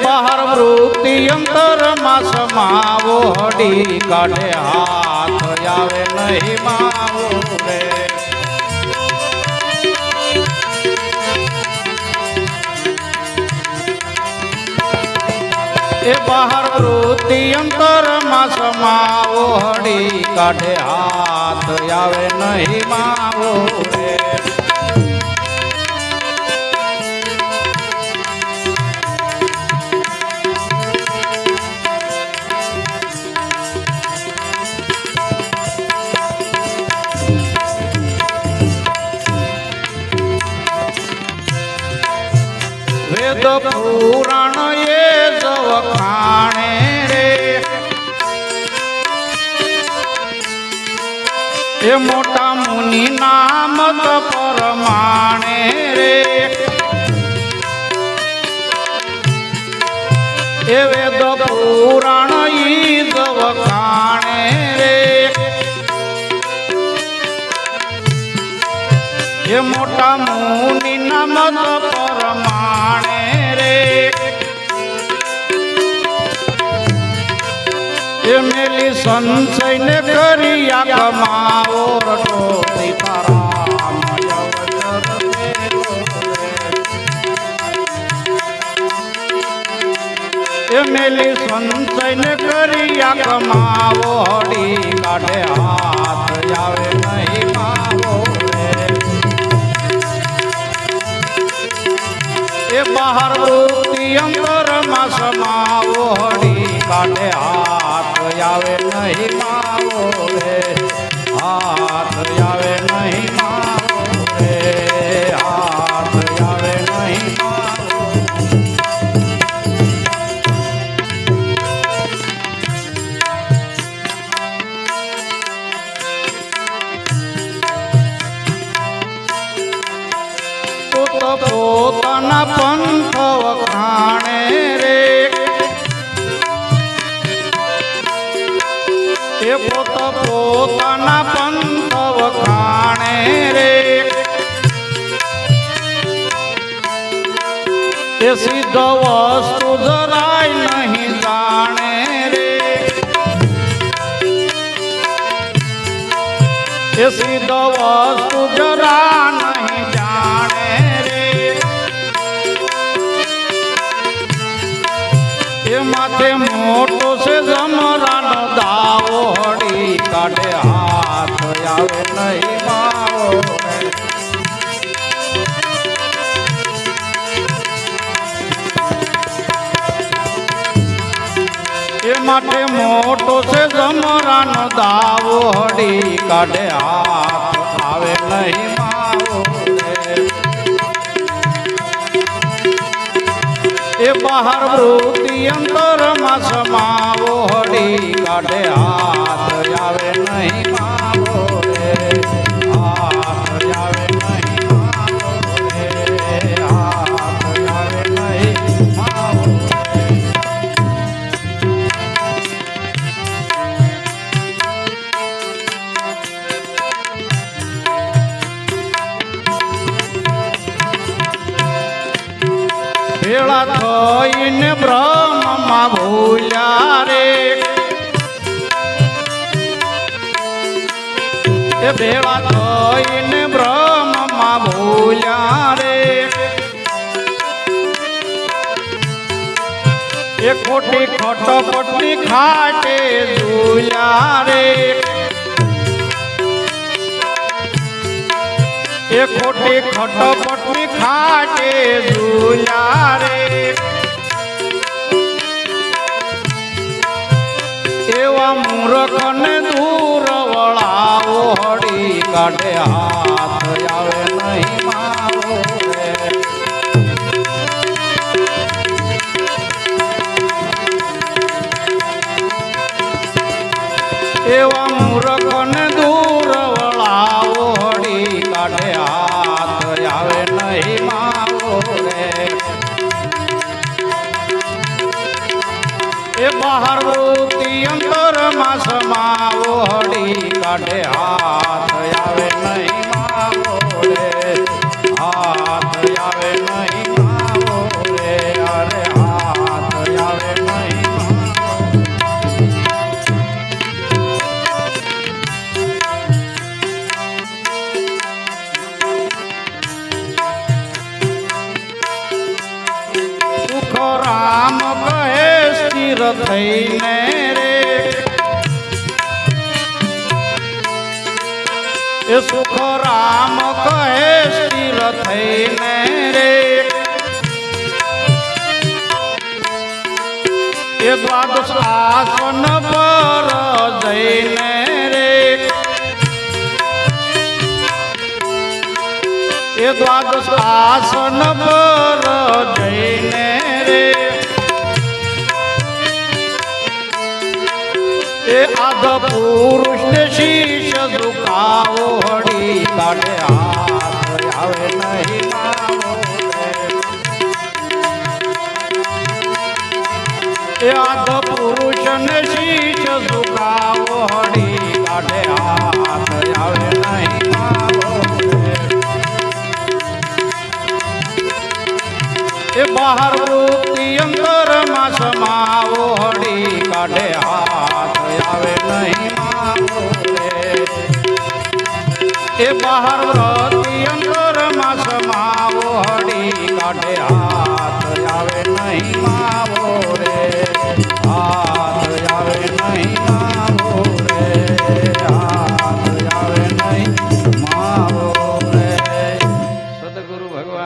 બહાર વૃત્તિ અંતર માં સમાવો હડી કાઢે હાથ આવે નહીં માવો રે એ બહાર વૃત્તિ અંતર માં સમાવો હડી કાઢે હાથ આવે નહીં માવો રે વેદ પુરાણ એ વખાણે રે એ મોટા મુનિ નામ પરમાણે રે એ વેદ પુરાણ ઈ વખાણે રે એ મોટા મુનિ નામ પરમાણે રે એ મેલી સંશય ને કર્યા કમાવો રટો સીતારામ એ મેલી સંશય ને કર્યા કમાવો હડી કાઢે હાથ આવે નહીં માવો એ બહાર વૃત્તિ અંતર માં સમાવો હડી કાઢે હાથ આવે નહીં માવો રે હાથ આવે નહીં માવો રે હાથ આવે નહીં માવો પોતાના પંથ વખાણે રે એ પોતાના પંથ વખાણે રે એ સિદ્ધ વસ્તુ જરાય નહીં જાણે રે એ સિદ્ધ વસ્તુ જરા નહીં જાણે એ માથે મોટો છે જમરાનો દાવો હડી કાઢે હાથ આવે નહીં માવો એ માટે મોટો છે જમરાનો દાવો હડી કાઢે હાથ આવે નહીં માવો એ બહાર વૃત્તિ અંતર માં સમાવો હડી કાઢે હાથ આવે નહીં માવો રે હાથ આવે નહીં માવો રે હાથ આવે નહીં માવો ભેળા થઈને બ્રહ્મમાં ભૂલ્યા રે એ ભેળા થઈને બ્રહ્મમાં ભૂલ્યા રે એ ખોટી ખટપટની ખાટે ઝૂલ્યા રે એ ખોટી ખટપટની ખાટે ઝૂલ્યા રે એવા મૂર્ખને દૂર વળાવો હડી કાઢે હાથ આવે નહીં માવો રે એવા મૂર્ખને દૂર વળાવો હડી કાઢે હાથ આવે નહીં માવો રે એ બહાર વૃત્તિ અંતર માં સમાવો હડી કાઢે હાથ આવે નહીં માવો રે હાથ આવે નહીં માવો રે અરે હાથ સ્થિર થઈને રે એ સુખ રામ કહે સ્થિર થઈને રે એ દ્વાદશ આસન પર જઈને રે એ દ્વાદશ આસન પર જઈને રે એ આધ પુરુષ ને શીશ ઝુકાવો હળી કાઢે હાથ આવે નહીં માવો એ આધ પુરુષ ને શીશ ઝુકાવો હળી કાઢે હાથ આવે નહીં માવો એ બહાર વૃત્તિ અંતર માં સમાવો હળી કાઢે હાથ આવે નહીં માવો એ બહાર વૃત્તિ અંતર માં સમાવો હળી કાઢે હાથ આવે નહીં માવો